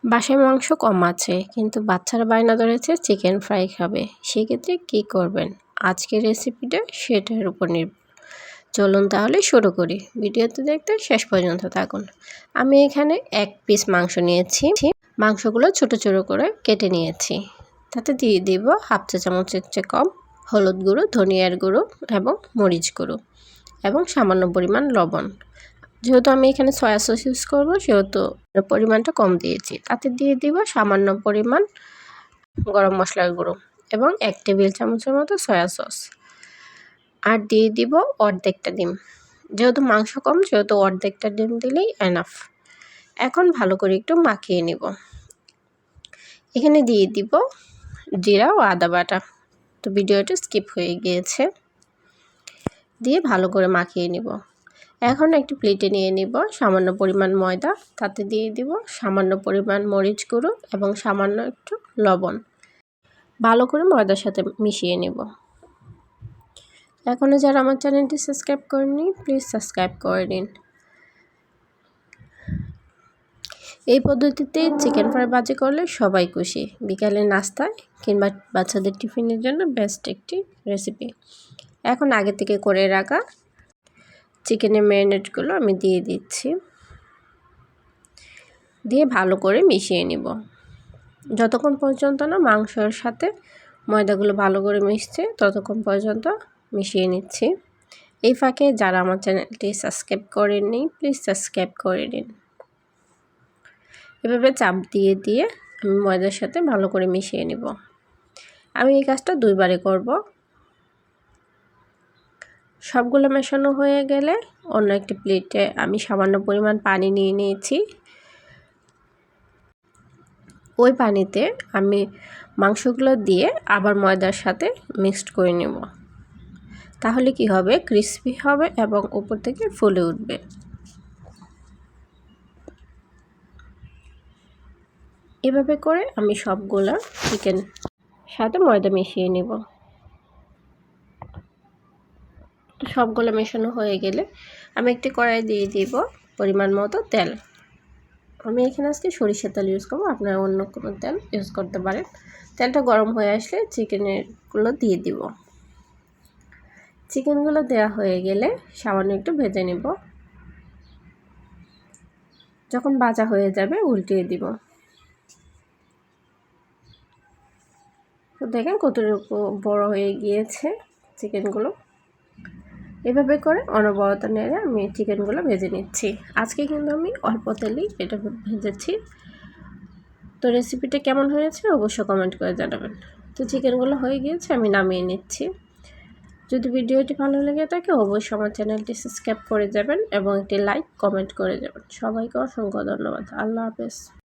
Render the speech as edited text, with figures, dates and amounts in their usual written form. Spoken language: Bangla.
বাসায় মাংস কম আছে কিন্তু বাচ্চারা বায়না ধরেছে চিকেন ফ্রাই খাবে। সেক্ষেত্রে কী করবেন আজকের রেসিপিটা সেটার উপর নির্ভর। চলুন তাহলে শুরু করি। ভিডিওতে দেখতে শেষ পর্যন্ত থাকুন। আমি এখানে 1 পিস মাংস নিয়েছি। মাংসগুলো ছোট ছোট করে কেটে নিয়েছি। তাতে দিয়ে দিব 1/2 চা চামচের চেয়ে কম হলুদ গুঁড়ো, ধনিয়ার গুঁড়ো এবং মরিচ গুঁড়ো এবং সামান্য পরিমাণ লবণ। যেহেতু আমি এখানে সয়া সস ইউজ করব সেহেতু পরিমাণটা কম দিয়েছি। তাতে দিয়ে দিব সামান্য পরিমাণ গরম মশলার গুঁড়ো এবং 1 টেবিল চামচের মতো সয়া সস। আর দিয়ে দিব অর্ধেকটা ডিম। যেহেতু মাংস কম সেহেতু অর্ধেকটা ডিম দিলেই এনাফ। এখন ভালো করে একটু মাখিয়ে নিব। এখানে দিয়ে দিব জিরা ও আদা বাটা। তো ভিডিওটা স্কিপ হয়ে গিয়েছে। দিয়ে ভালো করে মাখিয়ে নিব। এখন একটি প্লেটে নিয়ে নিব সামান্য পরিমাণ ময়দা। তাতে দিয়ে দিব সামান্য পরিমাণ মরিচ গুঁড়ো এবং সামান্য একটু লবণ। ভালো করে ময়দার সাথে মিশিয়ে নিব। এখনও যারা আমার চ্যানেলটি সাবস্ক্রাইব করেননি প্লিজ সাবস্ক্রাইব করে নিন। এই পদ্ধতিতে চিকেন ফ্রাই ভাজি করলে সবাই খুশি। বিকালের নাস্তায় কিংবা বাচ্চাদের টিফিনের জন্য বেস্ট একটি রেসিপি। এখন আগে থেকে করে রাখা চিকেনের ম্যারিনেটগুলো আমি দিয়ে দিচ্ছি। দিয়ে ভালো করে মিশিয়ে নিব। যতক্ষণ পর্যন্ত না মাংসের সাথে ময়দাগুলো ভালো করে মিশছে ততক্ষণ পর্যন্ত মিশিয়ে নিচ্ছি। এই ফাঁকে যারা আমার চ্যানেলটি সাবস্ক্রাইব করেননি প্লিজ সাবস্ক্রাইব করে নিন। এভাবে চাপ দিয়ে দিয়ে আমি ময়দার সাথে ভালো করে মিশিয়ে নিব। আমি এই কাজটা 2 বারে করব। সবগুলো মেশানো হয়ে গেলে অন্য একটি প্লেটে আমি সামান্য পরিমাণ পানি নিয়ে নিয়েছি। ওই পানিতে আমি মাংসগুলো দিয়ে আবার ময়দার সাথে মিক্সড করে নেব। তাহলে কি হবে, ক্রিস্পি হবে এবং উপর থেকে ফুলে উঠবে। এভাবে করে আমি সবগুলা চিকেন সাথে ময়দা মিশিয়ে নেব। তো সবগুলো মেশানো হয়ে গেলে আমি একটি কড়াই দিয়ে দিব পরিমাণ মতো তেল। আমি এখানে আজকে সরিষার তেল ইউজ করব, আপনারা অন্য কোনো তেল ইউজ করতে পারেন। তেলটা গরম হয়ে আসলে চিকেনগুলো দিয়ে দিব। চিকেনগুলো দেওয়া হয়ে গেলে সামান্য একটু ভেজে নেব। যখন ভাজা হয়ে যাবে উল্টিয়ে দিব। তো দেখেন কতটুকু বড় হয়ে গিয়েছে চিকেনগুলো। এভাবে করে অনবরত নেড়ে আমি চিকেনগুলো ভেজে নিচ্ছি। আজকে কিন্তু আমি অল্প তেলেই এটা ভেজেছি। তো রেসিপিটা কেমন হয়েছে অবশ্যই কমেন্ট করে জানাবেন। তো চিকেনগুলো হয়ে গিয়েছে, আমি নামিয়ে নিচ্ছি। যদি ভিডিওটি ভালো লেগে থাকে অবশ্যই আমার চ্যানেলটি সাবস্ক্রাইব করে যাবেন এবং একটি লাইক কমেন্ট করে যাবেন। সবাইকে অসংখ্য ধন্যবাদ। আল্লাহ হাফেজ।